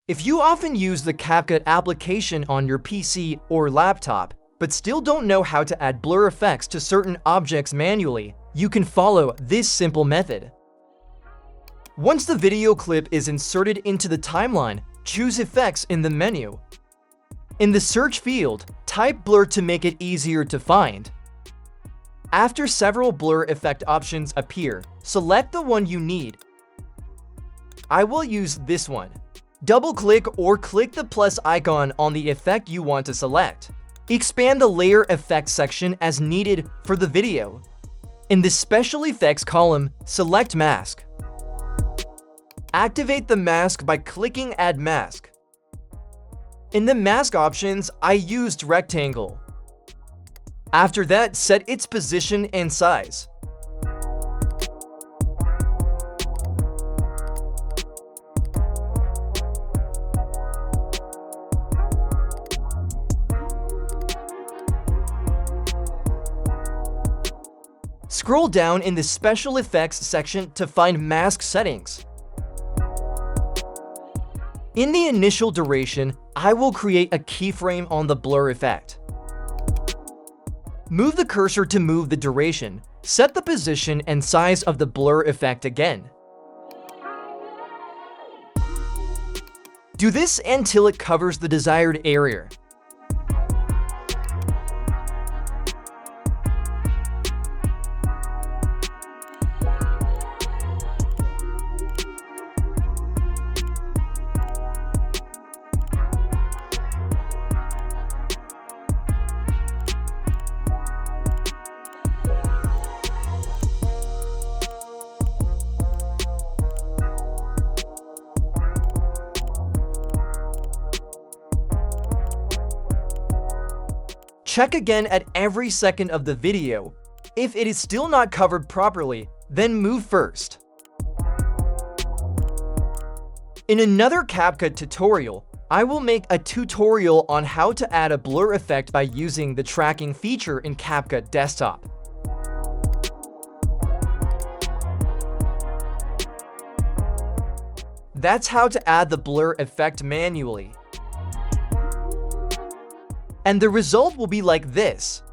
If you often use the CapCut application on your PC or laptop, but still don't know how to add blur effects to certain objects manually, you can follow this simple method. Once the video clip is inserted into the timeline, choose Effects in the menu. In the search field, type blur to make it easier to find. After several blur effect options appear, select the one you need. I will use this one. Double-click or click the plus icon on the effect you want to select. Expand the Layer Effects section as needed for the video. In the Special Effects column, select Mask. Activate the mask by clicking Add Mask. In the mask options, I used Rectangle. After that, set its position and size. Scroll down in the Special Effects section to find Mask Settings. In the initial duration, I will create a keyframe on the blur effect. Move the cursor to move the duration. Set the position and size of the blur effect again. Do this until it covers the desired area. Check again at every second of the video. If it is still not covered properly, then move first. In another CapCut tutorial, I will make a tutorial on how to add a blur effect by using the tracking feature in CapCut Desktop. That's how to add the blur effect manually. And the result will be like this.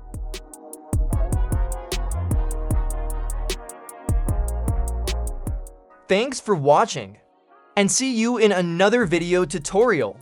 Thanks for watching, and see you in another video tutorial.